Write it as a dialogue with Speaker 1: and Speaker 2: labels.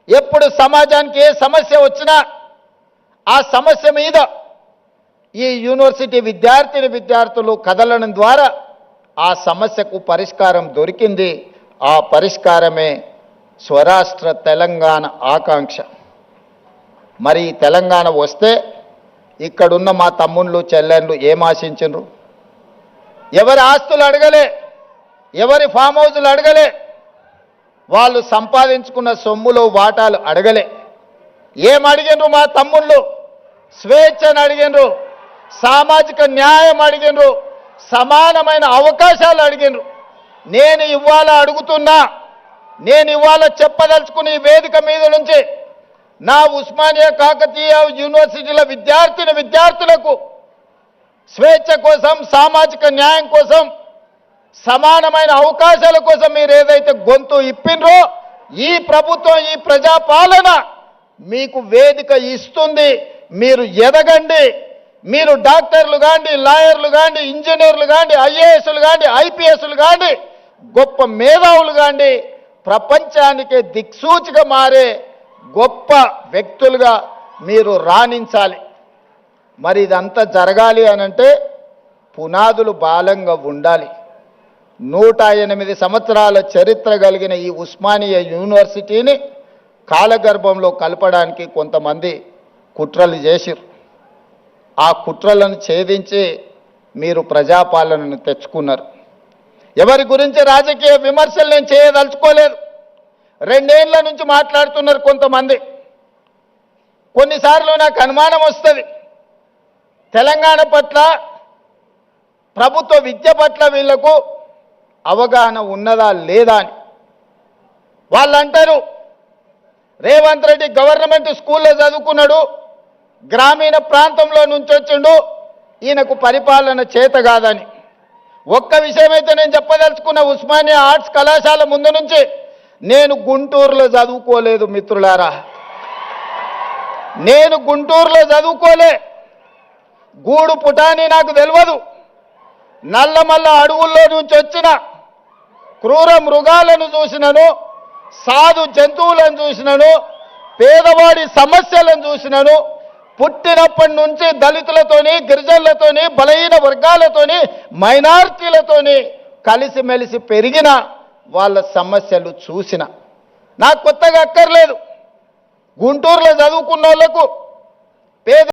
Speaker 1: ఎప్పుడు సమాజానికి ఏ సమస్య వచ్చినా ఆ సమస్య మీద ఈ యూనివర్సిటీ విద్యార్థులు కదలడం ద్వారా ఆ సమస్యకు పరిష్కారం దొరికింది. ఆ పరిష్కారమే స్వరాష్ట్ర తెలంగాణ ఆకాంక్ష. మరి తెలంగాణ వస్తే ఇక్కడున్న మా తమ్ముళ్ళు చెల్లెళ్ళు ఏం ఆశించరు? ఎవరి ఆస్తులు అడగలే, ఎవరి ఫామ్ హౌజులు అడగలే, వాళ్ళు సంపాదించుకున్న సొమ్ములో వాటాలు అడగలే. ఏం అడిగినరు మా తమ్ముళ్ళు? స్వేచ్ఛను అడిగినరు, సామాజిక న్యాయం అడిగినరు, సమానమైన అవకాశాలు అడిగినరు. నేను ఇవాళ అడుగుతున్నా, నేను ఇవాళ చెప్పదలుచుకుని ఈ వేదిక మీద నుంచి నా ఉస్మానియా కాకతీయ యూనివర్సిటీల విద్యార్థులకు స్వేచ్ఛ కోసం, సామాజిక న్యాయం కోసం, సమానమైన అవకాశాల కోసం మీరు ఏదైతే గొంతు ఇప్పినరో ఈ ప్రభుత్వం, ఈ ప్రజాపాలన మీకు వేదిక ఇస్తుంది. మీరు ఎదగండి. మీరు డాక్టర్లు కాండి, లాయర్లు కాండి, ఇంజనీర్లు కాండి, ఐఏఎస్లు కాండి, ఐపీఎస్లు కాండి, గొప్ప మేధావులు కాండి, ప్రపంచానికే దిక్సూచిగా మారే గొప్ప వ్యక్తులుగా మీరు రాణించాలి. మరి ఇదంతా జరగాలి అనంటే పునాదులు బలంగా ఉండాలి. 108 సంవత్సరాల చరిత్ర కలిగిన ఈ ఉస్మానియా యూనివర్సిటీని కాలగర్భంలో కలపడానికి కొంతమంది కుట్రలు చేసిరు. ఆ కుట్రలను ఛేదించి మీరు ప్రజాపాలనను తెచ్చుకున్నారు. ఎవరి గురించి రాజకీయ విమర్శలు నేను చేయదలుచుకోలేదు. 2 ఏళ్ల నుంచి మాట్లాడుతున్నారు కొంతమంది. కొన్నిసార్లు నాకు అనుమానం వస్తుంది, తెలంగాణ పట్ల, ప్రభుత్వ విద్య పట్ల వీళ్లకు అవగాహన ఉన్నదా లేదా అని. వాళ్ళు అంటారు రేవంత్ రెడ్డి గవర్నమెంట్ స్కూల్లో చదువుకున్నాడు, గ్రామీణ ప్రాంతంలో నుంచి వచ్చిండు, ఈయనకు పరిపాలన చేత కాదని. ఒక్క విషయం అయితే నేను చెప్పదలుచుకున్న, ఉస్మానియా ఆర్ట్స్ కళాశాల ముందు నుంచి నేను గుంటూరులో చదువుకోలేదు మిత్రులారా. నేను గుంటూరులో చదువుకోలే. గూడు పుటాని నాకు తెలియదు. నల్లమల్ల అడవుల్లో నుంచి వచ్చిన క్రూర మృగాలను చూసినను, సాధు జంతువులను చూసినను, పేదవాడి సమస్యలను చూసినను. పుట్టినప్పటి నుంచి దళితులతోని, గిరిజనులతోని, బలహీన వర్గాలతోని, మైనారిటీలతోని కలిసిమెలిసి పెరిగిన వాళ్ళ సమస్యలు చూసిన. నాకు కొత్తగా అక్కర్లేదు. గుంటూరులో చదువుకున్న వాళ్ళకు పేద